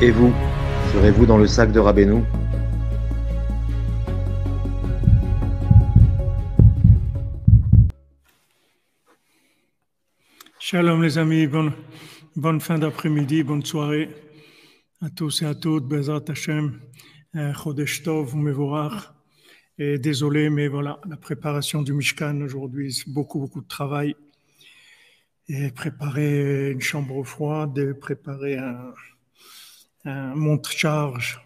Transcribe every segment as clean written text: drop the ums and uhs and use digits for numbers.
Et vous, serez-vous dans le sac de Rabbeinu? Shalom les amis, bonne fin d'après-midi, bonne soirée à tous et à toutes, Bezrat Hashem, Chodesh Tov, Mevorach. Et désolé, mais voilà, la préparation du Mishkan aujourd'hui, c'est beaucoup de travail. Et préparer une chambre froide, préparer un monte-charge,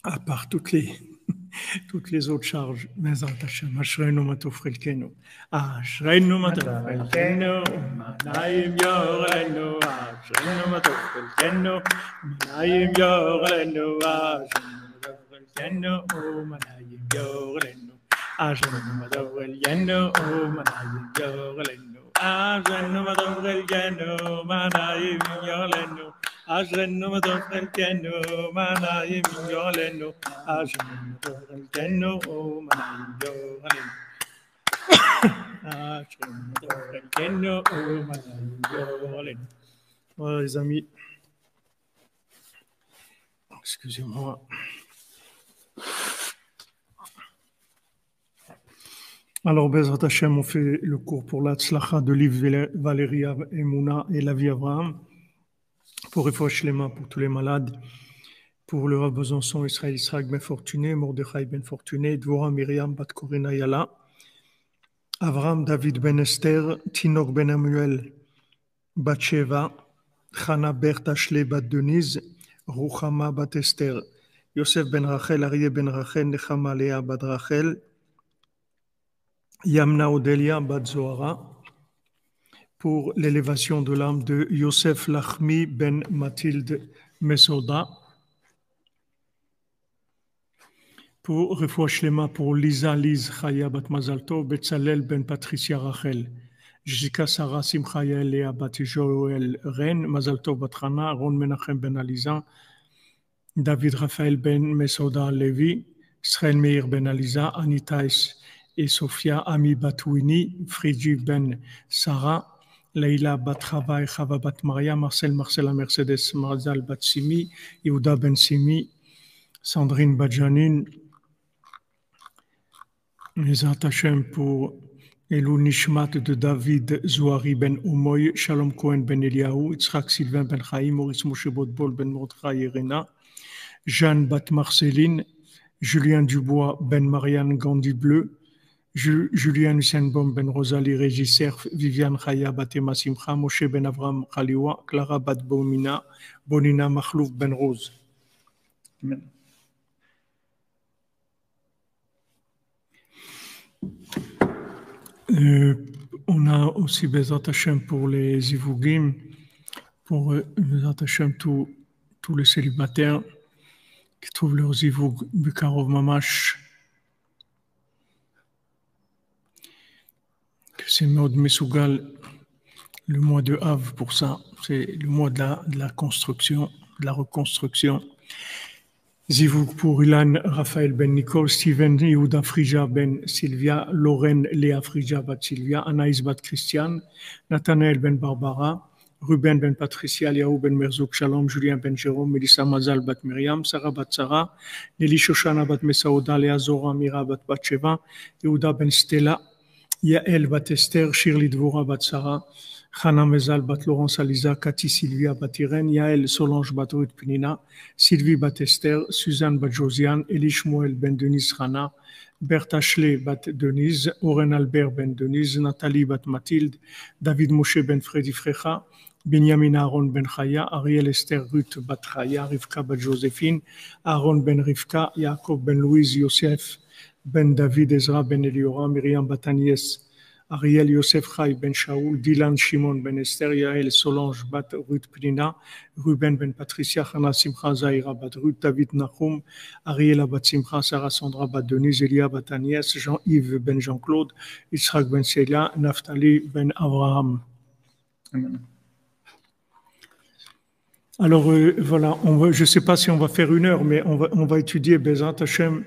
à part toutes les autres charges. Bezrat Hashem, Ashreinu Matov Chelkenu. Ashreinu Matov Chelkenu, Manayim Yorenu, Ashreinu Matov Chelkenu, Manayim Yorenu, Ashreinu Matov Chelkenu, Manayim Yorenu, Ashreinu Matov Chelkenu, Manayim Yorenu, Ashreinu Matov Chelkenu, Manayim Yorenu. Ashreinu Matov Chelkenu, Manayim Yorenu, Ashreinu Matov Chelkenu, Manayim Yorenu, Ashreinu Matov Chelkenu, Manayim Yorenu. Voilà les amis, excusez-moi. Alors, Bezrat Hashem, on fait le cours pour la tzlacha de Liv Valérie Emouna et la vie Abraham. Pour Refouach Shlema, pour tous les malades, pour le Rav Besançon, Israël Israël Ben Fortuné, Mordechai Ben Fortuné, Dvorah Myriam Bat Korina Yala, Avram David Ben Esther, Tinok Ben Amuel Bat Sheva, Chana Bert Ashle Bat Denise, Ruchama Bat Esther, Yosef Ben Rachel, Arié Ben Rachel, Nechama Lea Bat Rachel, Yamna Odelia Bat Zohara, pour l'élévation de l'âme de Yosef Lachmi Ben Mathilde Mesoda, pour Refouach Shlema pour Lisa Liz Chaya Bat Mazalto, Betzalel Ben Patricia Rachel, Jessica Sarah Simcha Yael Lea Bat Joël Ren, Mazalto Bat Hana, Ron Menachem Ben Aliza, David Raphaël Ben Mesoda Levi, Israël Meir Ben Aliza, Anitaïs et Sophia Ami Batouini, Fridi Ben Sarah, Leila Bat Chava, Chava Bat Maria, Marcela Mercedes Marzal Bat Simi, Yehuda Ben Simi, Sandrine Bat Janine, Mizrat Hashem pour Elou Nishmat de David Zouari Ben Oumoy, Shalom Cohen Ben Eliaou, Yitzhak Sylvain Ben Chaim, Maurice Moshe Bodbol Ben Mordechai Irena, Jeanne Bat Marceline, Julien Dubois Ben Marianne Gandhi Bleu, Julien Hussenbaum Ben Rosalie Régis Serf, Viviane Chaya Batema Simcha, Moshe Ben Avram Khaliwa, Clara Bat Bonina Makhlouf Ben Rose. Amen. On a aussi Bezrat Hashem pour les Zivugim, pour Bezrat Hashem tous les célibataires qui trouvent leur Zivug Bukarov Mamash. C'est Maud Mesougal, le mois de Av pour ça, c'est le mois de la construction, de la reconstruction. Zivug pour Ilan Raphaël Ben Nicole, Steven Yehuda Frija Ben Sylvia, Lorraine Léa Frija Bat Sylvia, Anaïs Bat Christiane, Nathanaël Ben Barbara, Ruben Ben Patricia, Liaou Ben Merzouk Shalom, Julien Ben Jérôme, Melissa Mazal Bat Myriam, Sarah Bat Sarah, Nelly Shoshana Bat Mesaouda, Léa Zora Mira Bat Batsheva, Yehuda Ben Stella, Yael Bat Esther, Shirley Dvora Bat Sarah, Chana Mezal Bat Laurence Aliza, Cathy Sylvia Bat Irène, Yael Solange Bat Ruth Penina, Sylvie Bat Esther, Suzanne Bat Josiane, Elie Shmuel Ben Denise Chana, Bertha Ashley Bat Denise, Oren Albert Ben Denise, Nathalie Bat Mathilde, David Moshe Ben Freddy Frecha, Benjamin Aaron Ben Chaya, Ariel Esther Ruth Bat Chaya, Rivka Bat Joséphine, Aaron Ben Rivka, Jacob Ben Louise, Yosef Ben David Ezra Ben Eliora, Myriam Bat Agnès, Ariel Yosef Chai Ben Shaoul, Dylan Shimon Ben Esther, Yael Solange Bat Ruth Pnina, Ruben Ben Patricia, Chana Simcha Zahira Bat Ruth, David Nachum, Ariel Bat Simcha, Sarah Sandra Bat Denise, Elia Bat Agnès, Jean-Yves Ben Jean-Claude, Yitzhak Ben Célia, Naftali Ben Abraham. Amen. Alors voilà, je ne sais pas si on va faire 1 heure, mais on va étudier Bezrat Hashem.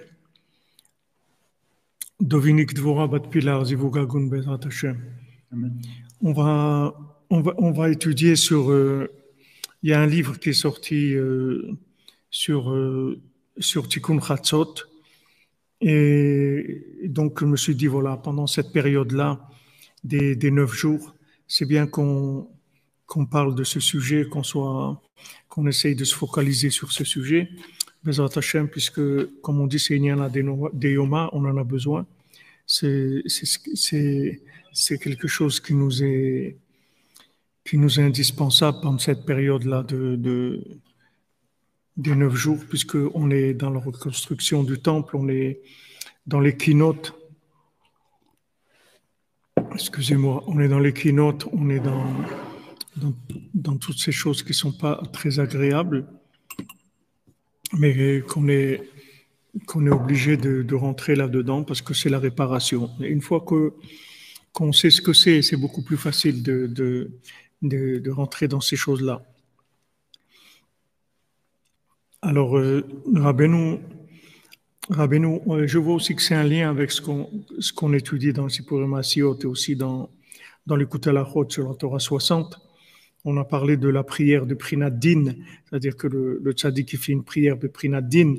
Dovinik Dvora Bat Pilar Zivugagun Bezrat Hashem. On va étudier sur Il y a un livre qui est sorti sur, sur Tikkun Chatzot. Et donc, je me suis dit, voilà, pendant cette période-là, des 9 jours, c'est bien qu'on parle de ce sujet, qu'on essaye de se focaliser sur ce sujet. Bezrat Hashem, puisque, comme on dit, c'est Inyana Deyoma, on en a besoin. C'est quelque chose qui nous est indispensable pendant cette période-là des 9 jours, puisqu'on est dans la reconstruction du temple, on est dans les keynotes. Excusez-moi, on est dans les keynotes, on est dans toutes ces choses qui ne sont pas très agréables, mais qu'on est obligé de rentrer là-dedans parce que c'est la réparation. Et une fois qu'on sait ce que c'est beaucoup plus facile de rentrer dans ces choses-là. Alors, Rabbeinu, je vois aussi que c'est un lien avec ce qu'on étudie dans le Sipurim Asiot et aussi dans l'écoute à la Chod sur la Torah 60. On a parlé de la prière de Prinat Din, c'est-à-dire que le tzaddik qui fait une prière de Prinat Din,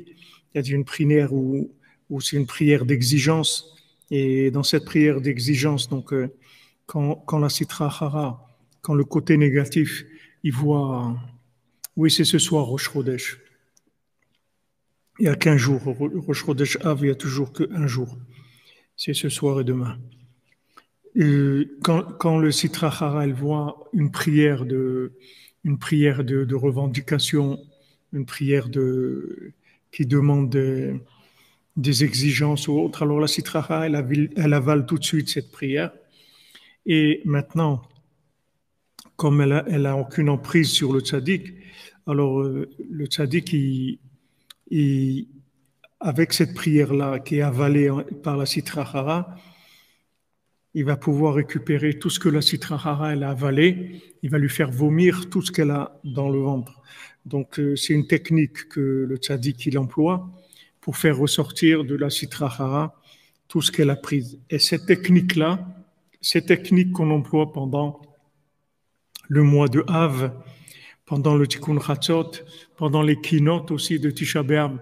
c'est-à-dire une prière où c'est une prière d'exigence. Et dans cette prière d'exigence, donc, quand la Sitra Hara, quand le côté négatif, il voit, oui, c'est ce soir, Rosh Chodesh. Il y a qu'un jour. Rosh Chodesh Av, il n'y a toujours qu'un jour. C'est ce soir et demain. Et quand le Sitra Hara, elle voit une prière de revendication, une prière qui demande des exigences ou autres, alors la Sitra Hara, elle avale tout de suite cette prière. Et maintenant, comme elle a aucune emprise sur le tzaddik, alors le tzaddik, avec cette prière-là qui est avalée par la Sitra Hara, il va pouvoir récupérer tout ce que la Sitra Hara elle a avalé, il va lui faire vomir tout ce qu'elle a dans le ventre. Donc c'est une technique que le tzaddik il emploie pour faire ressortir de la Sitra Hara tout ce qu'elle a pris. Et cette technique-là, ces techniques qu'on emploie pendant le mois de Av, pendant le Tikkun Chatzot, pendant les keynotes aussi de Tisha B'Av,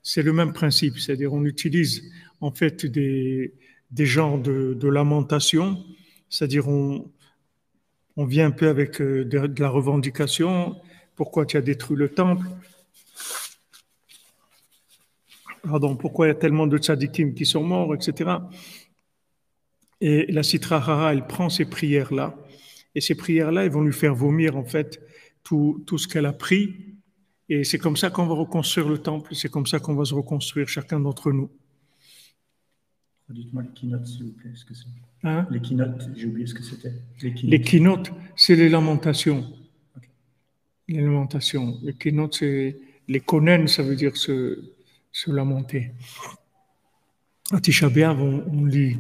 c'est le même principe, c'est-à-dire on utilise en fait des genres de lamentation, c'est-à-dire on vient un peu avec de la revendication, pourquoi tu as détruit le temple, pardon, pourquoi il y a tellement de tzadikim qui sont morts, etc. Et la Sitra Hara, elle prend ces prières-là, et ces prières-là, elles vont lui faire vomir en fait tout ce qu'elle a pris, et c'est comme ça qu'on va reconstruire le temple, c'est comme ça qu'on va se reconstruire chacun d'entre nous. Dites-moi les keynotes, s'il vous plaît, ce que c'est. Hein? Les keynotes, j'ai oublié ce que c'était. Les keynotes, c'est les lamentations. Okay. Les lamentations. Les keynotes, c'est les konen, ça veut dire se lamenter. À Tisha B'Av, on lit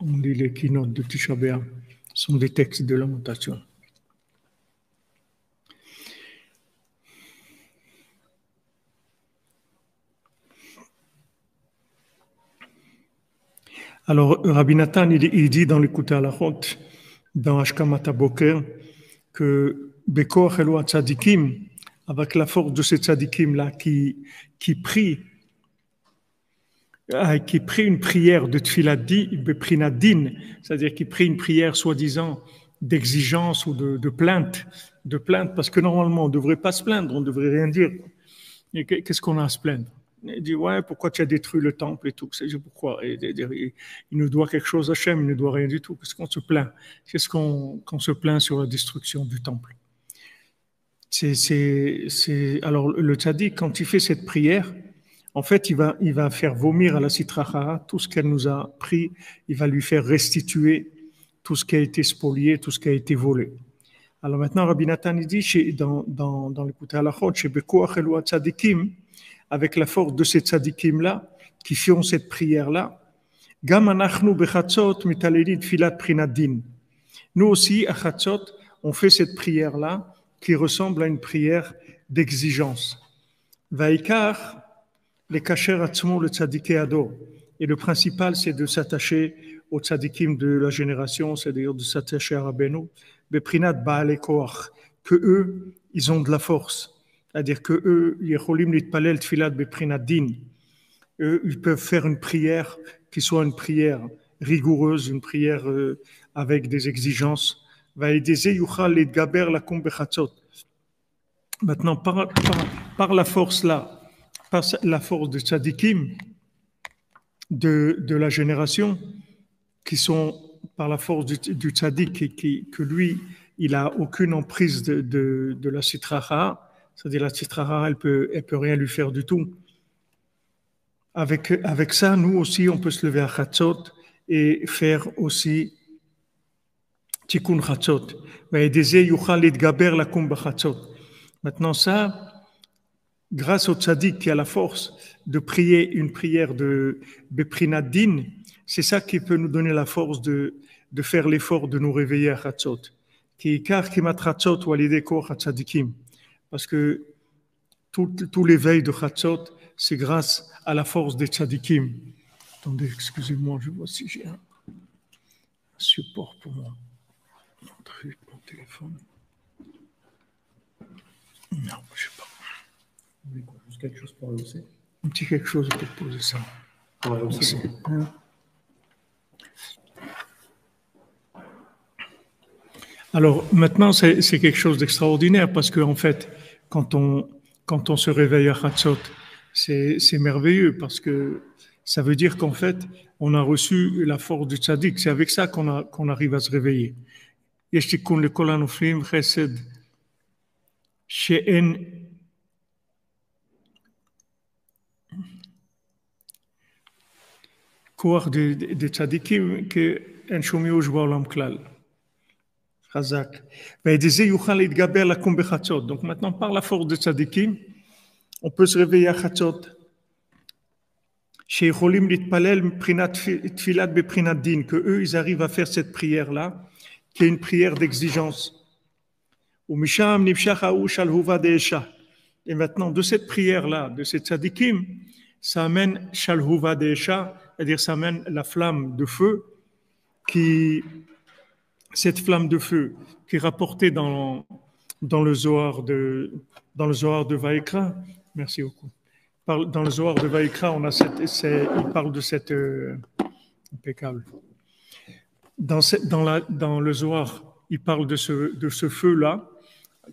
les keynotes de Tisha B'Av. Ce sont des textes de lamentation. Alors, Rabbi Nathan, il dit dans l'écoute à la route, dans Ashkamata Boker, que Bekor Elo Tzadikim, avec la force de ces tzadikim-là qui prie une prière de Prinat Din, c'est-à-dire qui prie une prière soi-disant d'exigence ou de plainte, parce que normalement on ne devrait pas se plaindre, on ne devrait rien dire. Et qu'est-ce qu'on a à se plaindre? Il dit, ouais, pourquoi tu as détruit le temple et tout? Pourquoi? Il nous doit quelque chose à Hachem, il ne doit rien du tout. Qu'est-ce qu'on se plaint? Qu'est-ce qu'on se plaint sur la destruction du temple? Alors, le tzaddik, quand il fait cette prière, en fait, il va faire vomir à la Sitra Hara tout ce qu'elle nous a pris, il va lui faire restituer tout ce qui a été spolié, tout ce qui a été volé. Alors maintenant, Rabbi Nathan, il dit, dans l'écoute à la Chod, chez Bekouach Eloi Tzadikim, avec la force de ces tzadikim-là, qui font cette prière-là, Gam anachnu bechatzot mitalelid filat prinat din. Nous aussi, à Chatzot, on fait cette prière-là, qui ressemble à une prière d'exigence. Vaikar, les kacher atzmo le tzadike ado. Et le principal, c'est de s'attacher aux tzadikim de la génération, c'est-à-dire de s'attacher à Rabbeinu, beprinat baale koach, que eux, ils ont de la force. C'est-à-dire que eux, Yecholim Litpalel Tfilat Beprinat Din, eux, ils peuvent faire une prière qui soit une prière rigoureuse, une prière avec des exigences. Maintenant, par la force là, par la force de tzadikim, de la génération, qui sont par la force du tzaddik, que lui, il n'a aucune emprise de la sitraha, c'est-à-dire la sitraha, elle peut rien lui faire du tout. Avec ça, nous aussi, on peut se lever à Chatzot et faire aussi Tikkun Chatzot. Maintenant, ça, grâce au tzaddik qui a la force de prier une prière de Beprinat Din, c'est ça qui peut nous donner la force de faire l'effort de nous réveiller à Chatzot. Parce que tout l'éveil de Chatzot, c'est grâce à la force des tzadikim. Attendez, excusez-moi, je vois si j'ai un support pour mon téléphone. Non, je sais pas. Vous voulez juste quelque chose pour rehausser? Un petit quelque chose pour poser ça. Ouais, aussi. Alors maintenant, c'est quelque chose d'extraordinaire parce qu'en fait, quand on se réveille à Chatzot, c'est merveilleux parce que ça veut dire qu'en fait, on a reçu la force du tzaddik. C'est avec ça qu'on arrive à se réveiller. יש תיקון לכל הנופלים חסד שאין כוח דצדיקים כאין שום ייאוש בעולם כלל. חזק. ואת זה יוכל להתגבר לקום בחצות. Donc maintenant, par la force de tzadikim, on peut se réveiller à חצות. שיכולים להתפלל מבחינת תפילת בבחינת דין, que eux, ils arrivent à faire cette prière-là, qui est une prière d'exigence. Et maintenant, de cette prière-là, de cette tzadikim, ça amène Shalhuva Deesha, c'est-à-dire ça amène la flamme de feu, cette flamme de feu qui est rapportée dans le Zohar de Vaïkra. Merci beaucoup. Dans le Zohar de Vaïkra, il parle de cette impeccable. Dans le Zohar, il parle de ce feu-là.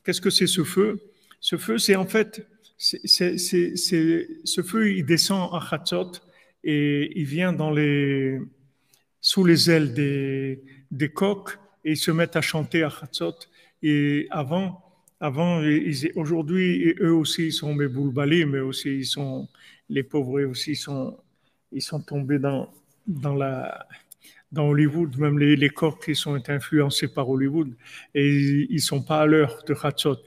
Qu'est-ce que c'est ce feu? Ce feu, c'est en fait, ce feu, il descend à Chatzot et il vient sous les ailes des coqs et ils se mettent à chanter à Chatzot. Et aujourd'hui, eux aussi, ils sont méboulbalés, mais aussi, les pauvres aussi, ils sont tombés dans Hollywood, même les coqs qui sont influencés par Hollywood, et ils ne sont pas à l'heure de Chatzot.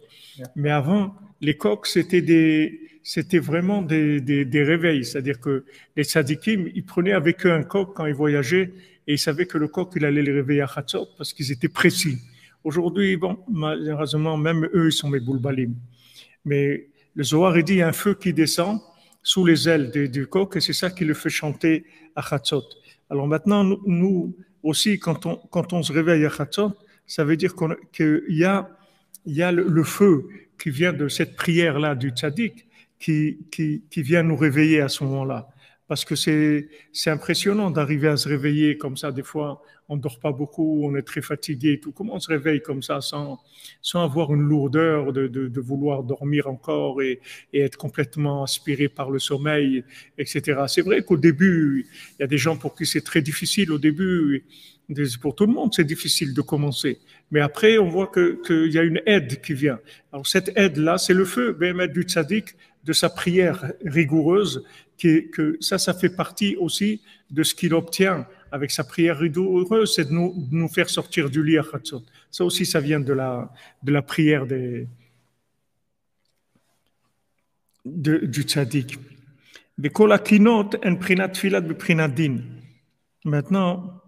Mais avant, les coqs, c'était vraiment des réveils. C'est-à-dire que les tzadikim, ils prenaient avec eux un coq quand ils voyageaient, et ils savaient que le coq, il allait les réveiller à Chatzot parce qu'ils étaient précis. Aujourd'hui, bon, malheureusement, même eux, ils sont méboulbalim. Mais le Zohar, il dit, il y a un feu qui descend sous les ailes du coq, et c'est ça qui le fait chanter à Chatzot. Alors maintenant, nous aussi, quand on se réveille à Chatzot, ça veut dire qu'il y a le feu qui vient de cette prière-là du tzaddik qui vient nous réveiller à ce moment-là. Parce que c'est impressionnant d'arriver à se réveiller comme ça. Des fois, on ne dort pas beaucoup, on est très fatigué et tout. Comment on se réveille comme ça sans avoir une lourdeur de vouloir dormir encore et être complètement aspiré par le sommeil, etc. C'est vrai qu'au début, il y a des gens pour qui c'est très difficile. Au début, pour tout le monde, c'est difficile de commencer. Mais après, on voit qu'il y a une aide qui vient. Alors cette aide-là, c'est le feu, du tzaddik, de sa prière rigoureuse, que ça fait partie aussi de ce qu'il obtient avec sa prière rigoureuse, c'est de nous faire sortir du lit à Chatzot. Ça aussi, ça vient de la prière du tzaddik. Maintenant,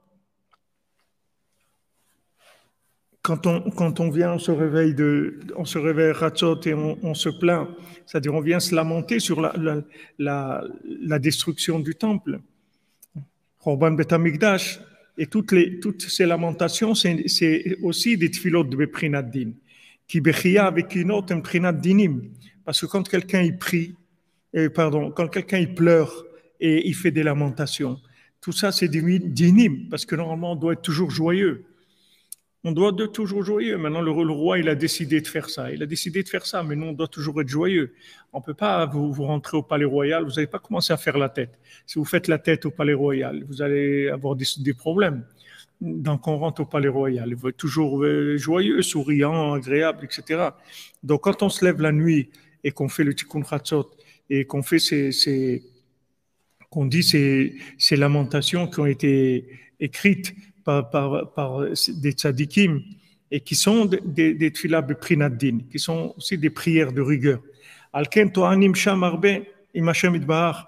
quand on vient, on se réveille à Chatzot et on se plaint, c'est-à-dire on vient se lamenter sur la destruction du temple. Chorban Bet Hamikdash, et toutes ces lamentations, c'est aussi des tfilot de Beprinat Din. Ki bechia vekinot emprinat dinim. Parce que quand quelqu'un il prie, quand quelqu'un il pleure et il fait des lamentations, tout ça c'est dinim, parce que normalement on doit être toujours joyeux. On doit être toujours joyeux. Maintenant, le roi, il a décidé de faire ça. Il a décidé de faire ça, mais nous, on doit toujours être joyeux. On ne peut pas vous rentrer au palais royal, vous n'allez pas commencer à faire la tête. Si vous faites la tête au palais royal, vous allez avoir des problèmes. Donc, on rentre au palais royal. Il faut être toujours joyeux, souriant, agréable, etc. Donc, quand on se lève la nuit et qu'on fait le tikkun chatzot et qu'on fait qu'on dit ces lamentations qui ont été écrites par des tzadikim et qui sont des tfilah beprinat din, qui sont aussi des prières de rigueur. Alken to'anim sham arbe im Hashem itbarach.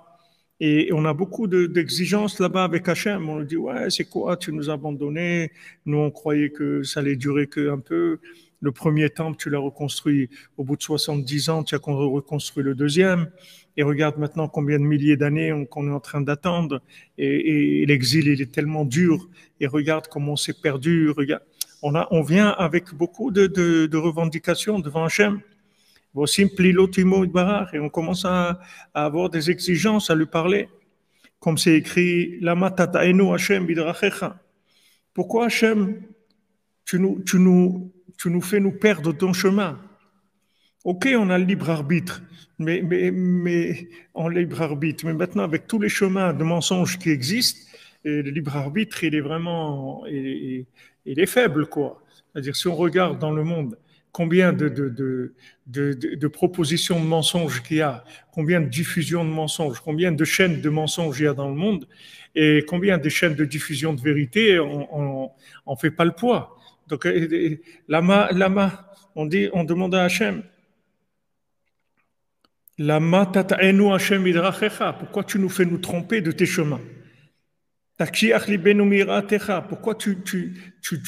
Et on a beaucoup d'exigences là-bas avec Hachem. On dit, ouais, c'est quoi, tu nous as abandonnés. Nous, on croyait que ça allait durer qu'un peu. Le premier temple, tu l'as reconstruit. Au bout de 70 ans, tu as reconstruit le deuxième. Et regarde maintenant combien de milliers d'années qu'on est en train d'attendre. Et l'exil, il est tellement dur. Et regarde comment on s'est perdu. Regarde. On vient avec beaucoup de revendications devant Hachem. Et on commence à avoir des exigences à lui parler. Comme c'est écrit, Lama tata'enu Hachem bidrachecha. Pourquoi Hachem, tu nous fais nous perdre ton chemin? Ok, on a le libre arbitre, mais on libre arbitre. Mais maintenant, avec tous les chemins de mensonges qui existent, le libre arbitre, il est vraiment, il est faible, quoi. C'est-à-dire, si on regarde dans le monde, combien de propositions de mensonges qu'il y a, combien de diffusions de mensonges, combien de chaînes de mensonges il y a dans le monde, et combien de chaînes de diffusion de vérité, on fait pas le poids. Donc, lama, on demande à Hachem, lama tata'enu Hachem idrachecha, pourquoi tu nous fais nous tromper de tes chemins? Takshiach libenu miratecha, pourquoi tu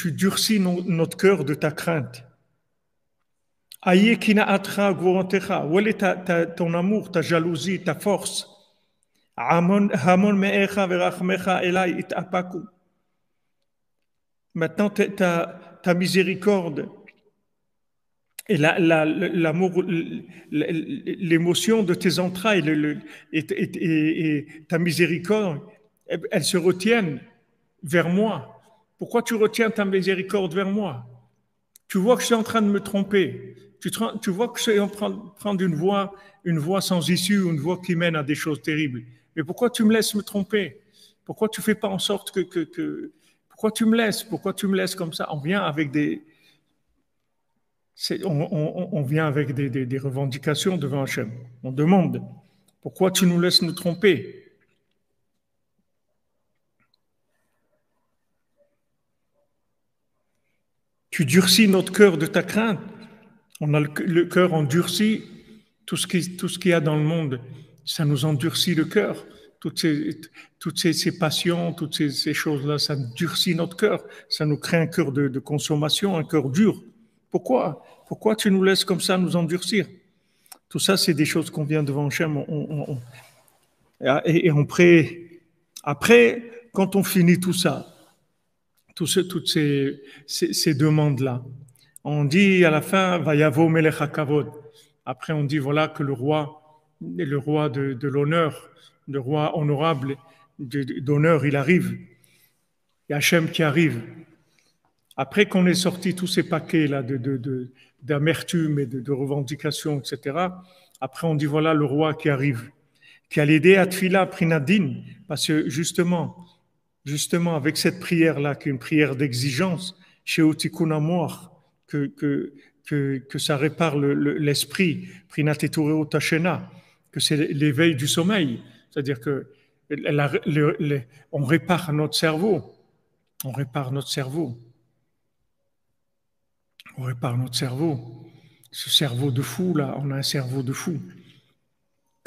durcis notre cœur de ta crainte? Aïe kina atra gvorantecha, où est ton amour, ta jalousie, ta force? Hamon me'echa verachmecha elai itapaku. Maintenant, ta miséricorde et l'amour, l'émotion de tes entrailles et ta miséricorde, elles se retiennent vers moi. Pourquoi tu retiens ta miséricorde vers moi? Tu vois que je suis en train de me tromper. Tu vois que je suis en train de prendre une voie sans issue, une voie qui mène à des choses terribles. Mais pourquoi tu me laisses me tromper? Pourquoi tu fais pas en sorte pourquoi tu me laisses? Pourquoi tu me laisses comme ça? On vient avec on vient avec des revendications devant Hachem. On demande, pourquoi tu nous laisses nous tromper? Tu durcis notre cœur de ta crainte. On a le cœur endurci. Tout ce qu'il y a dans le monde, ça nous endurcit le cœur. Toutes ces passions, toutes ces choses-là, ça durcit notre cœur. Ça nous crée un cœur de consommation, un cœur dur. Pourquoi tu nous laisses comme ça nous endurcir? Tout ça, c'est des choses qu'on vient devant Hachem. Et on prie. Après, quand on finit tout ça, toutes ces demandes-là, on dit à la fin, Vayavo melech hakavod. Après, on dit voilà que le roi de l'honneur, le roi honorable d'honneur, il arrive. Il y a Hachem qui arrive. Après qu'on ait sorti tous ces paquets-là d'amertume et de revendications, etc., après on dit voilà le roi qui arrive, qui a l'aider à Tfila Prinadin, parce que justement, avec cette prière-là, qui est une prière d'exigence, chez Otikun Amor, que ça répare l'esprit, Prinatetureo Tashena, que c'est l'éveil du sommeil, c'est-à-dire que on répare notre cerveau, on répare notre cerveau. Ce cerveau de fou, là, on a un cerveau de fou.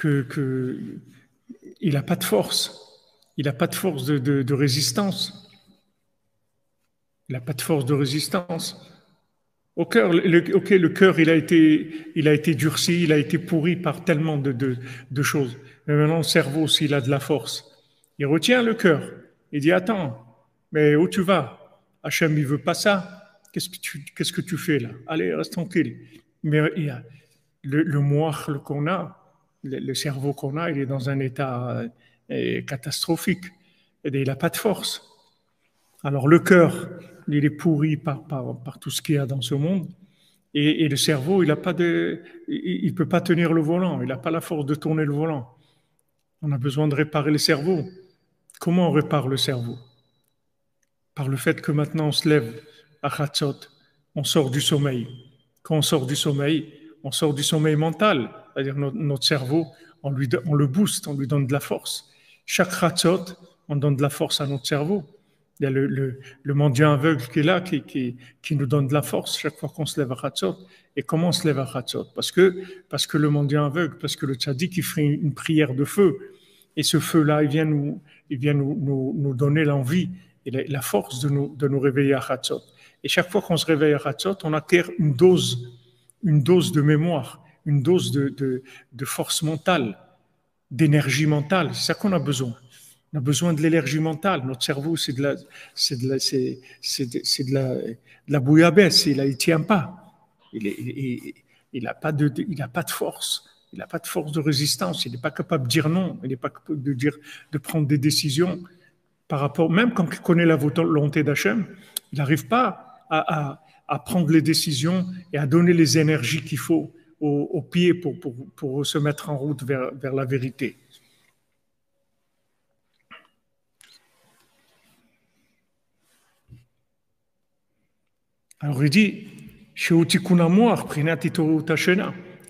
Il n'a pas de force. Il n'a pas de force de résistance. Il n'a pas de force de résistance. Au cœur, le cœur, il a été durci, il a été pourri par tellement de choses. Mais maintenant, le cerveau, s'il a de la force, il retient le cœur. Il dit, attends, mais où tu vas? Hachem, il veut pas ça. qu'est-ce que tu fais là? Allez, reste tranquille. Mais il y a le moach qu'on a, le cerveau qu'on a, il est dans un état catastrophique. Et il n'a pas de force. Alors le cœur, il est pourri par tout ce qu'il y a dans ce monde. Et le cerveau, il ne peut pas tenir le volant. Il n'a pas la force de tourner le volant. On a besoin de réparer le cerveau. Comment on répare le cerveau? Par le fait que maintenant on se lève à Khatsot, on sort du sommeil. Quand on sort du sommeil mental, c'est-à-dire notre cerveau, on le booste, on lui donne de la force. Chaque Khatsot, on donne de la force à notre cerveau. Il y a le mendiant aveugle qui est là, qui nous donne de la force chaque fois qu'on se lève à Khatsot. Et comment on se lève à Khatsot? Parce que le mendiant aveugle, parce que le tzaddik, il ferait une prière de feu. Et ce feu-là, il vient nous donner l'envie et la force de nous réveiller à Khatsot. Et chaque fois qu'on se réveille à Khatsot, on acquiert une dose de mémoire, une dose de force mentale, d'énergie mentale. C'est ça qu'on a besoin. On a besoin de l'énergie mentale. Notre cerveau, c'est de la bouillabaisse. Il ne tient pas. Il n'a pas de force. Il n'a pas de force de résistance. Il n'est pas capable de dire non. Il n'est pas capable de prendre des décisions par rapport, même quand il connaît la volonté d'Hachem, il n'arrive pas à prendre les décisions et à donner les énergies qu'il faut au pied pour se mettre en route vers la vérité. Alors il dit,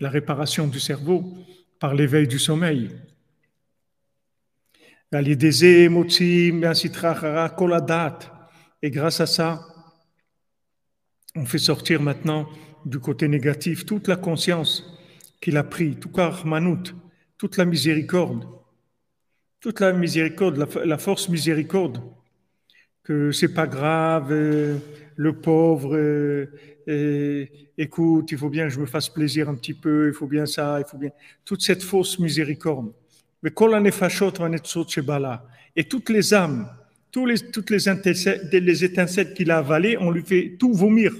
la réparation du cerveau par l'éveil du sommeil. Et grâce à ça, on fait sortir maintenant du côté négatif toute la conscience qu'il a pris, toute la miséricorde, la force miséricorde, que c'est pas grave, le pauvre, écoute, il faut bien que je me fasse plaisir un petit peu, il faut bien ça, il faut bien toute cette fausse miséricorde. Mais et toutes les âmes, toutes les étincelles qu'il a avalées, on lui fait tout vomir.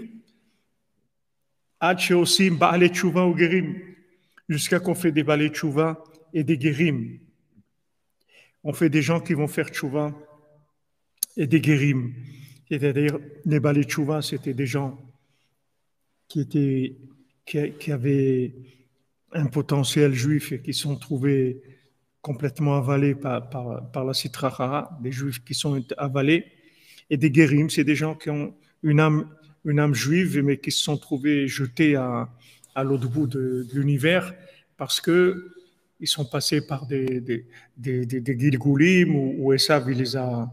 Jusqu'à qu'on fait des balais tchouva et des guérim. On fait des gens qui vont faire tchouva et des guérim. C'est-à-dire, les balais tchouva, c'était des gens qui avaient un potentiel juif et qui sont trouvés complètement avalés par la Sitra Achara, des juifs qui sont avalés, et des guérim, c'est des gens qui ont une âme juive, mais qui se sont trouvés jetés à l'autre bout de l'univers parce que ils sont passés par des Gilgulim où Esav il les a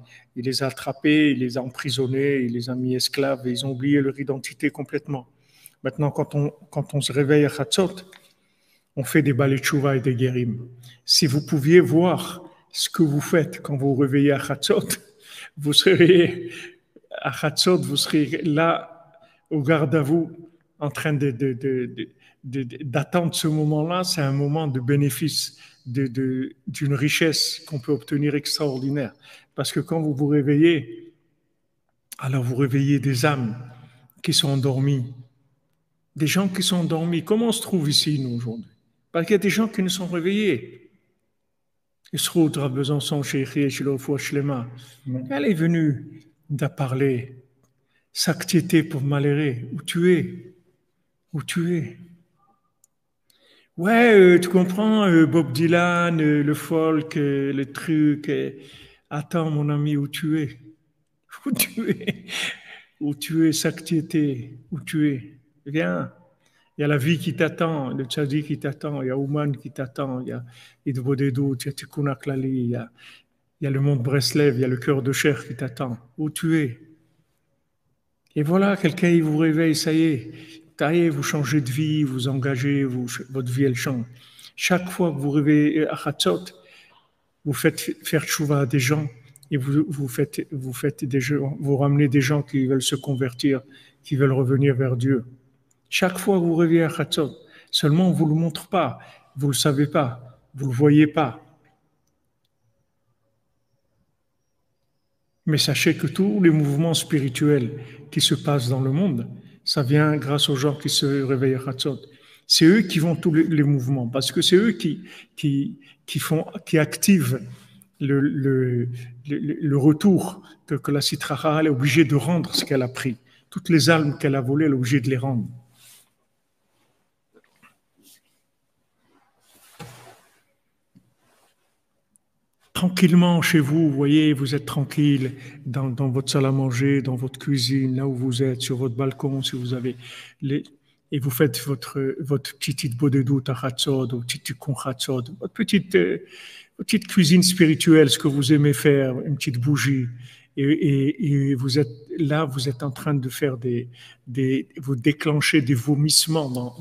attrapés, il les a emprisonnés, il les a mis esclaves et ils ont oublié leur identité complètement. Maintenant, quand on se réveille à Khatsot, on fait des balais tchouva et des guérim. Si vous pouviez voir ce que vous faites quand vous vous réveillez à Khatsot, vous serez à Khatsot, vous serez là, au garde à vous, en train d'attendre ce moment-là. C'est un moment de bénéfice, d'une richesse qu'on peut obtenir extraordinaire. Parce que quand vous vous réveillez, alors vous réveillez des âmes qui sont endormies, des gens qui sont endormis. Comment on se trouve ici, nous, aujourd'hui? Parce qu'il y a des gens qui ne sont réveillés. Isroud, Besançon, Cheikh, Shiloh, Shlema. Elle est venue de parler. S'actiété pour malhérer. Où tu es? Où tu es? Ouais, tu comprends, Bob Dylan, le folk, le truc. Attends, mon ami, où tu es? Où tu es? Où tu es, S'actiété? Où tu es? Viens. Il y a la vie qui t'attend, le tchadi qui t'attend, il y a Ouman qui t'attend, il y a Idbodedou, il y a Tikkun Aklali, il y a le monde Breslev, il y a le cœur de Cher qui t'attend. Où tu es? Et voilà, quelqu'un il vous réveille, ça y est, taillez, vous changez de vie, vous engagez, votre vie elle change. Chaque fois que vous réveillez à Khatsot, vous faites faire tchouva à des gens et vous ramenez des gens qui veulent se convertir, qui veulent revenir vers Dieu. Chaque fois que vous réveillez à Khatsot, seulement on ne vous le montre pas, vous ne le savez pas, vous ne le voyez pas. Mais sachez que tous les mouvements spirituels qui se passent dans le monde, ça vient grâce aux gens qui se réveillent à Hatzot. C'est eux qui font tous les mouvements, parce que c'est eux qui activent le retour que la Sitra elle est obligée de rendre ce qu'elle a pris. Toutes les âmes qu'elle a volées, elle est obligée de les rendre. Tranquillement chez vous, vous voyez, vous êtes tranquille dans votre salle à manger, dans votre cuisine, là où vous êtes, sur votre balcon, si vous avez et vous faites votre petite bodedou tachatzod, ou petit tikun chatzod, votre petite cuisine spirituelle, ce que vous aimez faire, une petite bougie, et vous êtes là, vous êtes en train de faire vous déclenchez des vomissements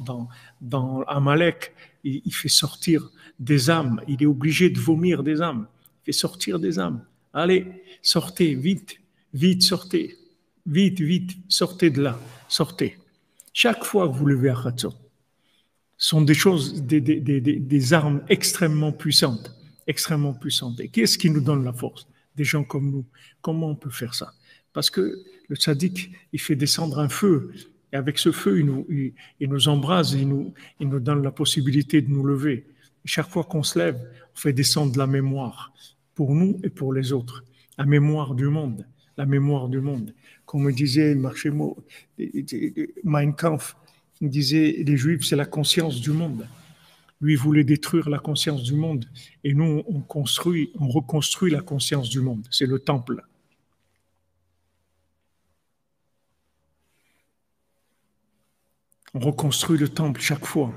dans Amalek. Il fait sortir des âmes, il est obligé de vomir des âmes. Fait sortir des âmes. Allez, sortez, vite, vite, sortez. Vite, vite, sortez de là, sortez. Chaque fois que vous levez à Hatzot, sont des choses, des armes extrêmement puissantes, extrêmement puissantes. Et qu'est-ce qui nous donne la force? Des gens comme nous. Comment on peut faire ça? Parce que le tzaddik, il fait descendre un feu. Et avec ce feu, il nous embrase, il nous donne la possibilité de nous lever. Et chaque fois qu'on se lève, on fait descendre la mémoire pour nous et pour les autres. La mémoire du monde. La mémoire du monde. Comme me disait Marchemo, Mein Kampf, il disait les Juifs, c'est la conscience du monde. Lui, il voulait détruire la conscience du monde. Et nous, on reconstruit la conscience du monde. C'est le temple. On reconstruit le temple chaque fois.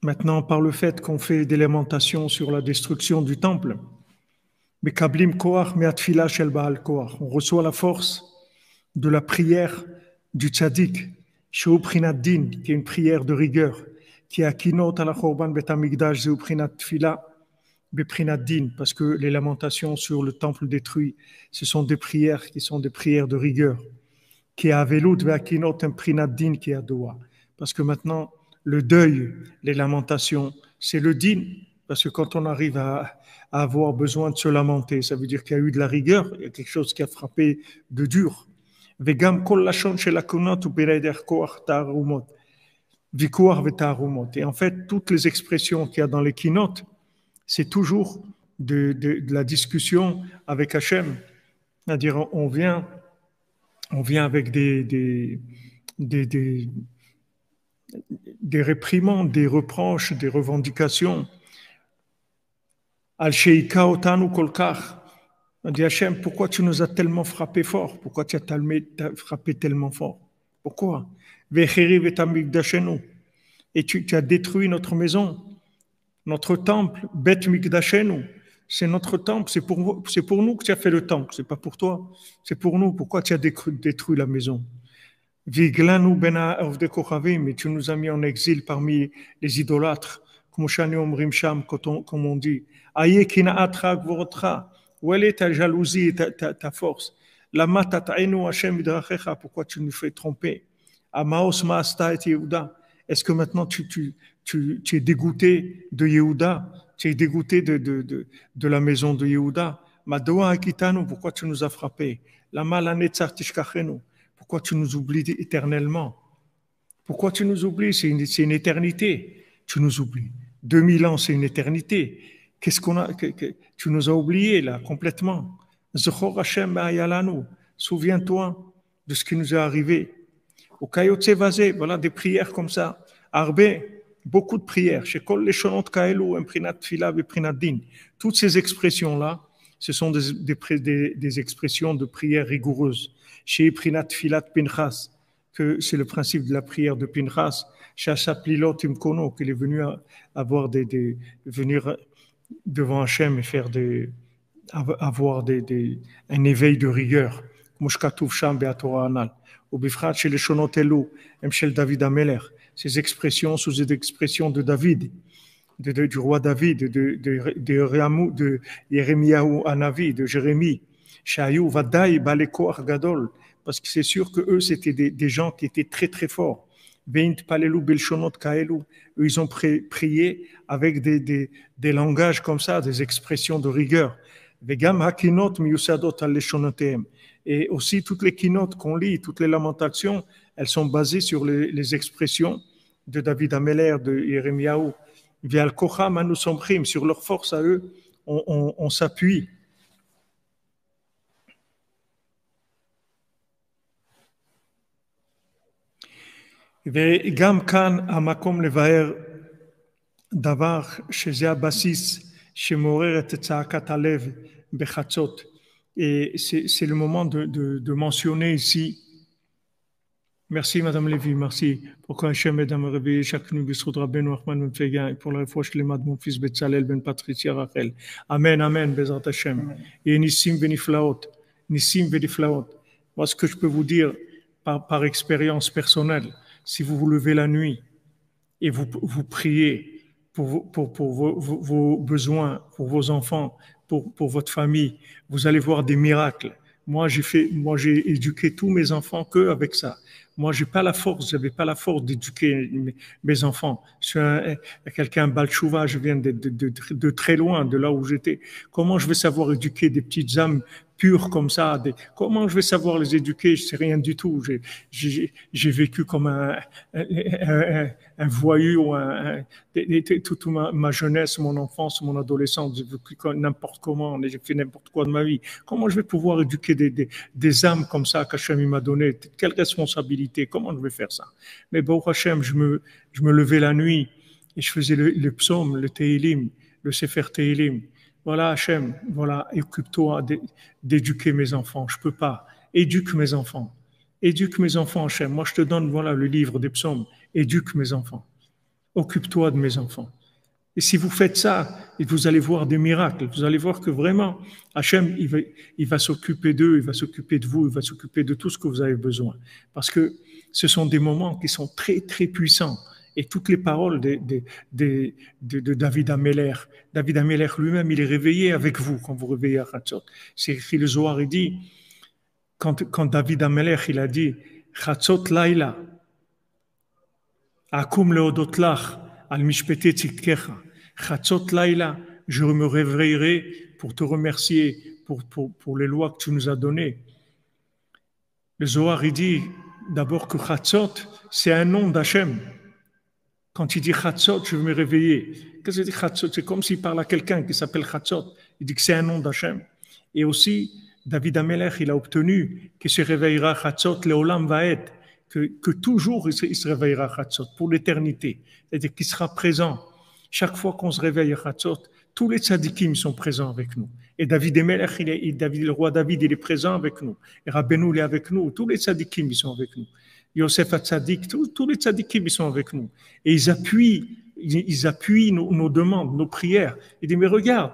Maintenant, par le fait qu'on fait des lamentations sur la destruction du temple, on reçoit la force de la prière du tzaddik, qui est une prière de rigueur, qui est akinot ala chorban bet hamikdash zeu prinat tfila beprinat din, parce que les lamentations sur le temple détruit, ce sont des prières qui sont des prières de rigueur. Qui est avelut ve'akinot un prinat din qui est adoa. Parce que maintenant, le deuil, les lamentations, c'est le din. Parce que quand on arrive à avoir besoin de se lamenter, ça veut dire qu'il y a eu de la rigueur, il y a quelque chose qui a frappé de dur. Vegam kol lashon shel akunot u'bereder koach ta'arumot. Vikuach ve'ta'arumot. Et en fait, toutes les expressions qu'il y a dans les kinot, c'est toujours de la discussion avec Hachem. C'est-à-dire, on vient avec des réprimandes, des reproches, des revendications. Al-Sheika otanu kolkach. On dit Hachem, pourquoi tu nous as tellement frappé fort? Pourquoi tu as frappé tellement fort? Pourquoi? Et tu as détruit notre maison, notre temple, Bet Mikdashenu. C'est notre temple, c'est pour nous que tu as fait le temple, c'est pas pour toi, c'est pour nous. Pourquoi tu as détruit la maison? Viglanu bena avde kochavim, et tu nous as mis en exil parmi les idolâtres, comme on dit. Aye kina'atra gvorotra, où est ta jalousie et ta force? Lama tata'enu Hashem idrachecha, pourquoi tu nous fais tromper? Amaos ma'asta et Yehuda, est-ce que maintenant tu es dégoûté de Yehuda? Tu es dégoûté de la maison de Yehuda. Madoa akitanu, pourquoi tu nous as frappés? Lama lanetzar tishkachenu, pourquoi tu nous oublies éternellement? Pourquoi tu nous oublies? C'est une éternité. Tu nous oublies. 2000 ans, c'est une éternité. Qu'est-ce qu'on a? Tu nous as oubliés là, complètement. Zechor Hashem ba'ayalanu. Souviens-toi de ce qui nous est arrivé. Au Kayotse Vazé, voilà des prières comme ça. Arbe, beaucoup de prières. Chez Kol Leshonot Kaelu, Imprinat Tfila, Beprinat Din. Toutes ces expressions-là, ce sont des expressions de prière rigoureuses. Chez Imprinat Tfilat Pinchas, que c'est le principe de la prière de Pinchas. Chez Asaplilot Imkono, qu'il est venu venir devant Hachem et avoir un éveil de rigueur. Mushkatouf Sham Beatora Anal. Au Bifrat chez les Shonotelu, Mshel David Ameler. Ces expressions sont des expressions de David, du roi David, de Yeremiyahu Anavi, de Jérémie. Shayu Vadaï Baleko Argadol. Parce que c'est sûr que eux, c'était des gens qui étaient très très forts. Veint palelu belshonot kaelu. Ils ont prié avec des langages comme ça, des expressions de rigueur. Vegam hakinot miyusadot al leshonotehem. Et aussi toutes les kinotes qu'on lit, toutes les lamentations, elles sont basées sur les expressions de David Ameller, de Yirmiyahu. Vial kocham anu somchim, sur leur force à eux, on s'appuie. וגם כאן המקום לבאר דבר שזה הבסיס שמעורר את צעקת הלב בחצות. Et c'est le moment de mentionner ici. Merci Madame Lévy, merci. Pourquoi Hachem aide à me réveiller chaque nuit, Bissoud Rabbeinu Achman Ben Fegan, et pour la réfouche de mon fils Betzalel Ben Patricia Rachel. Amen, amen, Bezrat Hachem. Et Nissim Beniflaot, Nissim Beniflaot. Moi, ce que je peux vous dire par expérience personnelle, si vous vous levez la nuit et vous priez pour vos besoins, pour vos enfants, pour votre famille, vous allez voir des miracles. Moi, j'ai éduqué tous mes enfants qu'avec ça. Moi, j'avais pas la force d'éduquer mes enfants. Je suis quelqu'un balchouva, je viens de très loin, de là où j'étais. Comment je vais savoir éduquer des petites âmes pures comme ça? Comment je vais savoir les éduquer? Je sais rien du tout. J'ai vécu comme un voyou, toute ma jeunesse, mon enfance, mon adolescence. J'ai vécu n'importe comment, j'ai fait n'importe quoi de ma vie. Comment je vais pouvoir éduquer des âmes comme ça qu'Hachem m'a donné? Quelle responsabilité? Comment je vais faire ça? Mais Baruch Hachem, je me levais la nuit et je faisais le psaume, le Tehillim, le Sefer Tehillim. Voilà Hachem, voilà, occupe-toi d'éduquer mes enfants. Je peux pas. Éduque mes enfants. Éduque mes enfants, Hachem. Moi, je te donne, voilà, le livre des psaumes. Éduque mes enfants. Occupe-toi de mes enfants. Et si vous faites ça, vous allez voir des miracles. Vous allez voir que vraiment, Hachem, il va s'occuper d'eux, il va s'occuper de vous, il va s'occuper de tout ce que vous avez besoin. Parce que ce sont des moments qui sont très, très puissants. Et toutes les paroles de David Ameller. David Ameller lui-même, il est réveillé avec vous quand vous réveillez à Chatzot. C'est écrit le Zohar, il dit, quand David Ameller, il a dit, Chatzot Laila, Akum leodot lach, al mishpete tzidkecha. Chatzot Laila, je me réveillerai pour te remercier pour les lois que tu nous as données. Le Zohar, il dit d'abord que Chatzot, c'est un nom d'Hachem. Quand il dit Chatzot, je vais me réveiller. Qu'est-ce que c'est Chatzot? C'est comme s'il parle à quelqu'un qui s'appelle Chatzot. Il dit que c'est un nom d'Hachem. Et aussi, David Ameller, il a obtenu qu'il se réveillera Chatzot, Leolam Vaed, que toujours il se réveillera Chatzot, pour l'éternité. C'est-à-dire qu'il sera présent. Chaque fois qu'on se réveille à Chatzot, tous les tzadikim sont présents avec nous. Et David Ameller, le roi David, il est présent avec nous. Et Rabbeinu, il est avec nous. Tous les tzadikim, ils sont avec nous. Yosef Hatzadik, tous les tzadikim, ils sont avec nous. Et ils appuient nos demandes, nos prières. Il dit, mais regarde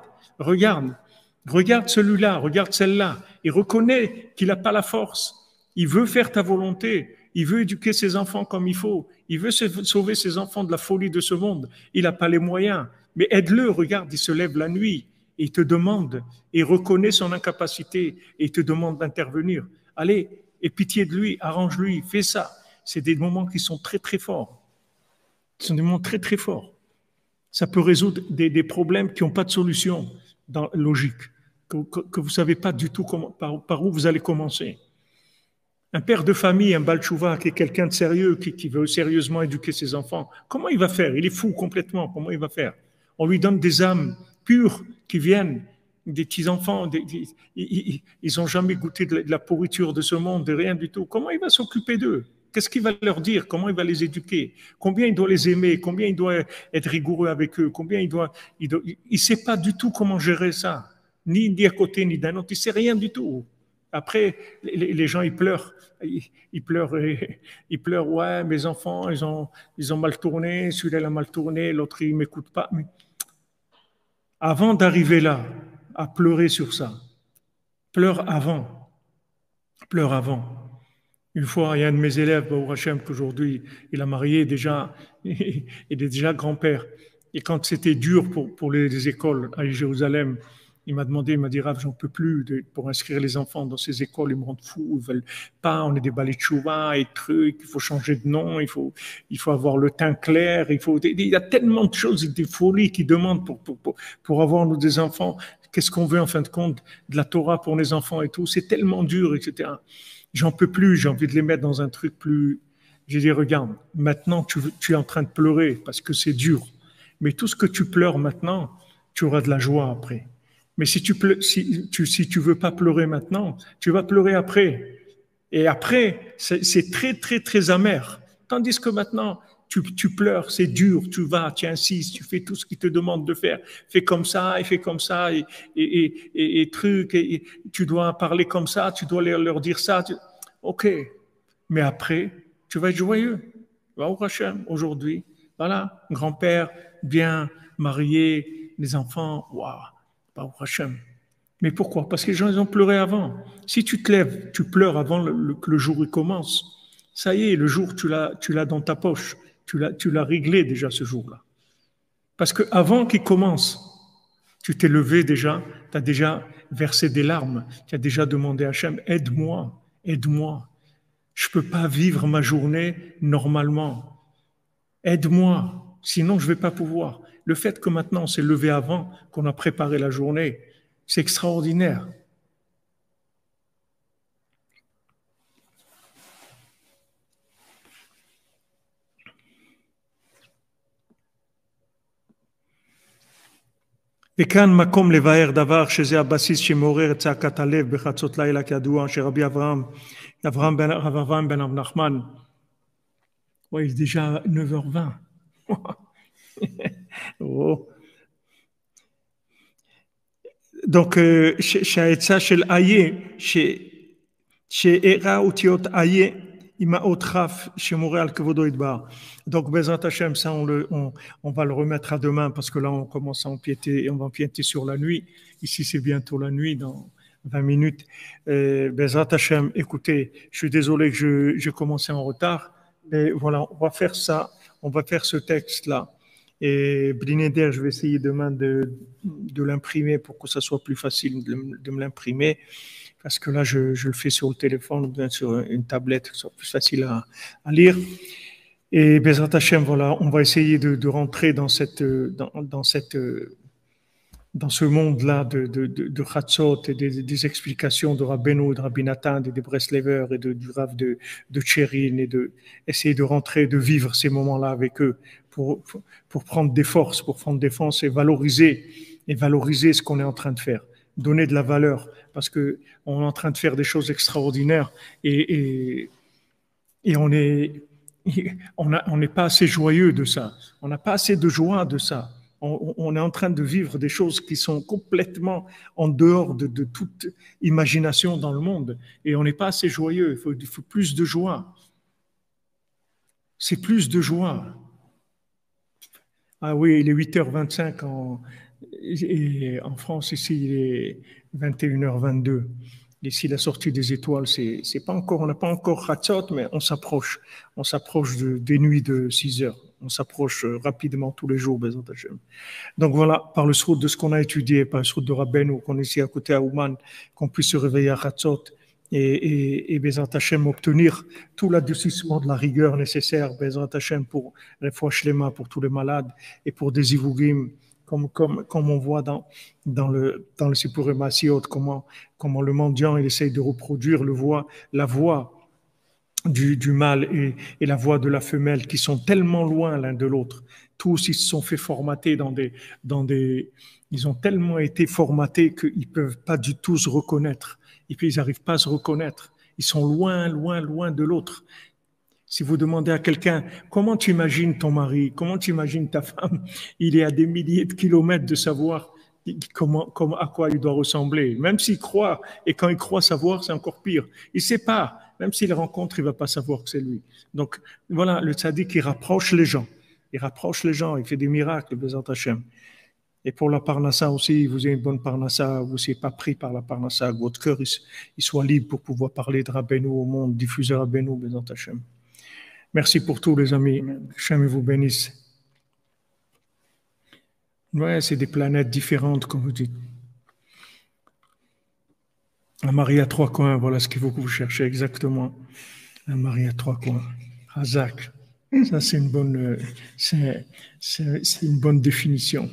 celui-là, regarde celle-là. Il reconnaît qu'il n'a pas la force. Il veut faire ta volonté. Il veut éduquer ses enfants comme il faut. Il veut sauver ses enfants de la folie de ce monde. Il n'a pas les moyens. Mais aide-le, regarde, il se lève la nuit. Et il te demande, et reconnaît son incapacité, et il te demande d'intervenir. Allez, aie pitié de lui, arrange-lui, fais ça. C'est des moments qui sont très, très forts. Ce sont des moments très, très forts. Ça peut résoudre des problèmes qui n'ont pas de solution logique, que vous ne savez pas du tout par où vous allez commencer. Un père de famille, un balchouva, qui est quelqu'un de sérieux, qui veut sérieusement éduquer ses enfants, comment il va faire? Il est fou complètement, comment il va faire? On lui donne des âmes pures qui viennent, des petits-enfants, ils n'ont jamais goûté de la pourriture de ce monde, de rien du tout. Comment il va s'occuper d'eux? Qu'est-ce qu'il va leur dire? Comment il va les éduquer? Combien il doit les aimer? Combien il doit être rigoureux avec eux? Combien il ne sait pas du tout comment gérer ça, ni d'un côté ni d'un autre, il ne sait rien du tout. Après, les gens, ils pleurent. Ils pleurent, ouais, mes enfants, ils ont mal tourné, celui-là il a mal tourné, l'autre il ne m'écoute pas. Mais avant d'arriver là, à pleurer sur ça, pleure avant. Une fois, il y a un de mes élèves, Baruch Hashem, qu'aujourd'hui, il a marié déjà, il est déjà grand-père. Et quand c'était dur pour les écoles à Jérusalem, Il m'a demandé, il m'a dit, Rav, j'en peux plus pour inscrire les enfants dans ces écoles, ils me rendent fou, ils veulent pas, on est des balais de chouva et trucs, il faut changer de nom, il faut avoir le teint clair, il y a tellement de choses, des folies qui demandent pour avoir nous des enfants. Qu'est-ce qu'on veut en fin de compte de la Torah pour les enfants et tout, c'est tellement dur, etc. J'en peux plus, j'ai envie de les mettre dans un truc plus. J'ai dit, regarde, maintenant tu es en train de pleurer parce que c'est dur. Mais tout ce que tu pleures maintenant, tu auras de la joie après. Mais si tu veux pas pleurer maintenant, tu vas pleurer après. Et après, c'est très, très, très amer. Tandis que maintenant, tu pleures, c'est dur, tu insistes, tu fais tout ce qu'il te demande de faire. Fais comme ça, et fais comme ça, et truc, et tu dois parler comme ça, tu dois leur dire ça. Ok. Mais après, tu vas être joyeux. Baruch Hashem, aujourd'hui, voilà, grand-père, bien, marié, les enfants, waouh, Baruch Hashem. Mais pourquoi? Parce que les gens, ils ont pleuré avant. Si tu te lèves, tu pleures avant que le jour il commence, ça y est, le jour, tu l'as dans ta poche. Tu l'as réglé déjà ce jour-là. Parce que avant qu'il commence, tu t'es levé déjà, tu as déjà versé des larmes, tu as déjà demandé à Hachem, aide-moi, aide-moi. Je ne peux pas vivre ma journée normalement. Aide-moi, sinon je ne vais pas pouvoir. Le fait que maintenant on s'est levé avant, qu'on a préparé la journée, c'est extraordinaire. וכאן מקום לבאר דבר שזה הבסיס שמעורר את צעקת הלב בחצות לילה כידוע שרבי אברהם בן נחמן. Ouais, il est déjà 9h20. Oh. Donc, שהעצה של איה, שהראה אותיות איה, עם האות כף שמורה על כבודו יתברך. Donc, Bezrat Hashem, ça, on va le remettre à demain parce que là, on commence à empiéter, on va empiéter sur la nuit. Ici, c'est bientôt la nuit, dans 20 minutes. Bezrat Hashem, écoutez, je suis désolé que j'ai commencé en retard, mais voilà, on va faire ça, on va faire ce texte-là. Et Blinéder, je vais essayer demain de l'imprimer pour que ça soit plus facile de me l'imprimer. Parce que là, je le fais sur le téléphone ou bien sur une tablette, que ce soit plus facile à lire. Et Bezrat Hashem, voilà, on va essayer de rentrer dans ce monde-là de Chatzot et des explications de Rabbeinu, de Rabbi Nathan, des Breslevers et du Rav de Tchérin et essayer de rentrer, de vivre ces moments-là avec eux pour prendre des forces, pour prendre des forces et valoriser ce qu'on est en train de faire. Donner de la valeur parce qu'on est en train de faire des choses extraordinaires et on n'est pas assez joyeux de ça. On n'a pas assez de joie de ça. On est en train de vivre des choses qui sont complètement en dehors de toute imagination dans le monde et on n'est pas assez joyeux. Il faut plus de joie. C'est plus de joie. Ah oui, il est 8h25 en France, ici il est 21h22. Ici la sortie des étoiles, c'est pas encore, on n'a pas encore Chatzot, mais on s'approche des nuits de 6h. On s'approche rapidement tous les jours, Bezrat Hashem. Donc voilà, par le srout de ce qu'on a étudié, par le srout de Rabbeinu, qu'on est ici à côté à Ouman, qu'on puisse se réveiller à Chatzot et Bezrat Hashem obtenir tout l'adoucissement de la rigueur nécessaire, Bezrat Hashem pour Refouach Shlema, pour tous les malades et pour des Ivugim, comme on voit dans le Sipurei Maasiot, comment le mendiant il essaye de reproduire la voix du mâle et la voix de la femelle qui sont tellement loin l'un de l'autre. Tous ils se sont fait formater ils ont tellement été formatés qu'ils peuvent pas du tout se reconnaître. Et puis ils n'arrivent pas à se reconnaître. Ils sont loin, loin, loin de l'autre. Si vous demandez à quelqu'un, comment tu imagines ton mari, comment tu imagines ta femme, il est à des milliers de kilomètres de savoir à quoi il doit ressembler. Même s'il croit, et quand il croit savoir, c'est encore pire. Il ne sait pas. Même s'il rencontre, il ne va pas savoir que c'est lui. Donc, voilà, le tzaddik, il rapproche les gens. Il fait des miracles, Bezrat Hashem. Et pour la parnassa aussi, vous avez une bonne parnassa, vous ne soyez pas pris par la parnassa, que votre cœur il soit libre pour pouvoir parler de Rabbeinu au monde, diffuser Rabbeinu, Bezrat Hashem. Merci pour tout, les amis. Hashem vous bénisse. Ouais, c'est des planètes différentes, comme vous dites. Un mari à trois coins, voilà ce qu'il faut que vous cherchez exactement. Un mari à trois coins. Hazak. Ça, c'est une bonne, c'est une bonne définition.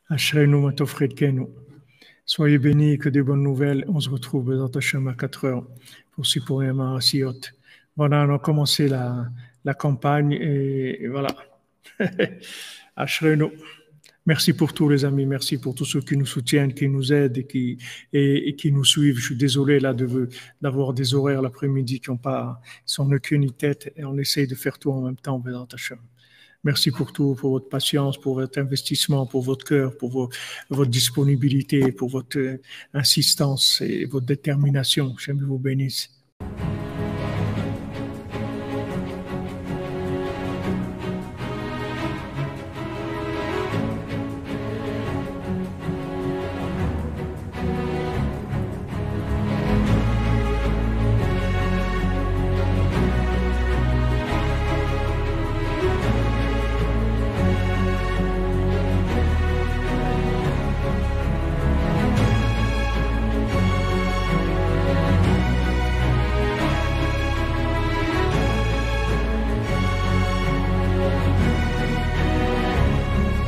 Ashrenu matofredkenu. Soyez bénis, que des bonnes nouvelles. On se retrouve dans Hashem à 4 heures pour Sipurim Marasiot. Voilà, on a commencé la campagne et voilà. Ashrenu. Merci pour tous les amis, merci pour tous ceux qui nous soutiennent, qui nous aident et qui nous suivent. Je suis désolé là d'avoir des horaires l'après-midi qui n'ont pas, sans aucune ni tête, et on essaye de faire tout en même temps. Merci pour tout, pour votre patience, pour votre investissement, pour votre cœur, pour votre disponibilité, pour votre insistance et votre détermination. J'aime vous bénisse.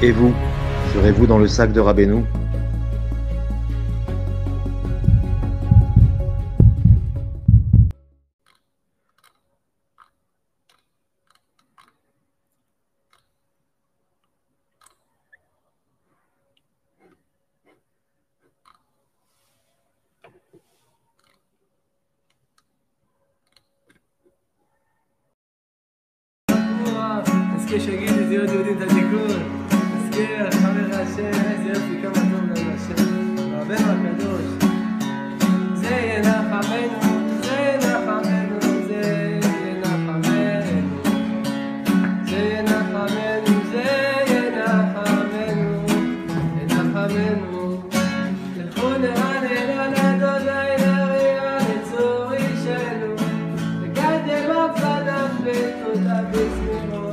Et vous, serez-vous dans le sac de Rabbeinu? תזכה שיגיד את להיות יהודים את התיקון, תזכה חבר השם, איזה יופי כמה טוב לנו השם, רבנו הקדוש, זה ינחמנו, זה ינחמנו, זה ינחמנו, זה ינחמנו, זה ינחמנו, ינחמנו, תלכו נרנן על אדוני נריע לצור אישנו, וגדל בפניו ותודה בזמינו.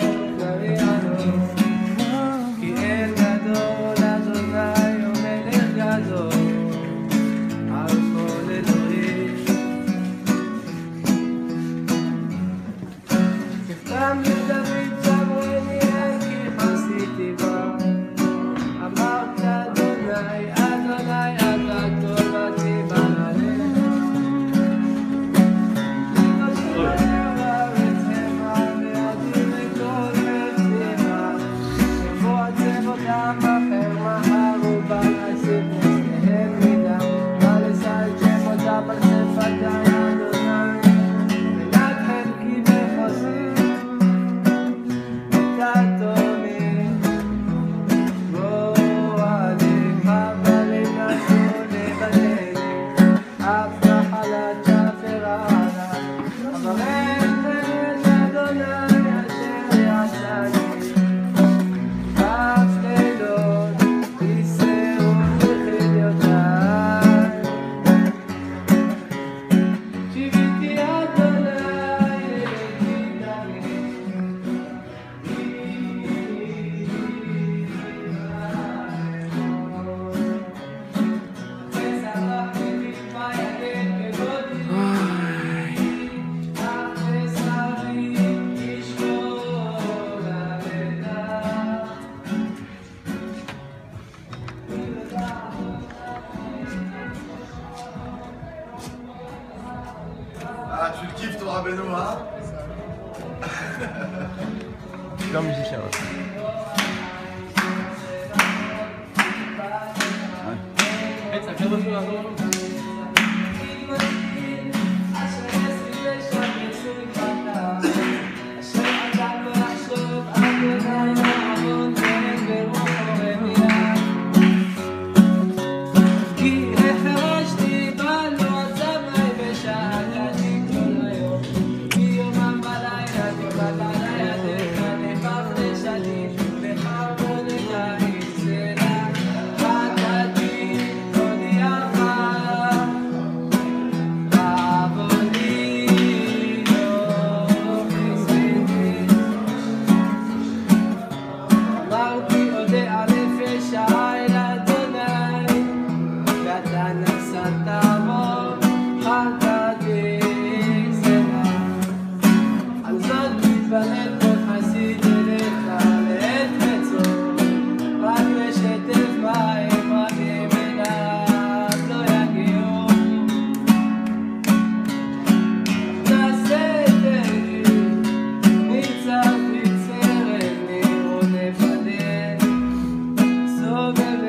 Ah, tu le kiffes ton Rabbeinu, hein? Super musicien. Ouais. Bye. bébé.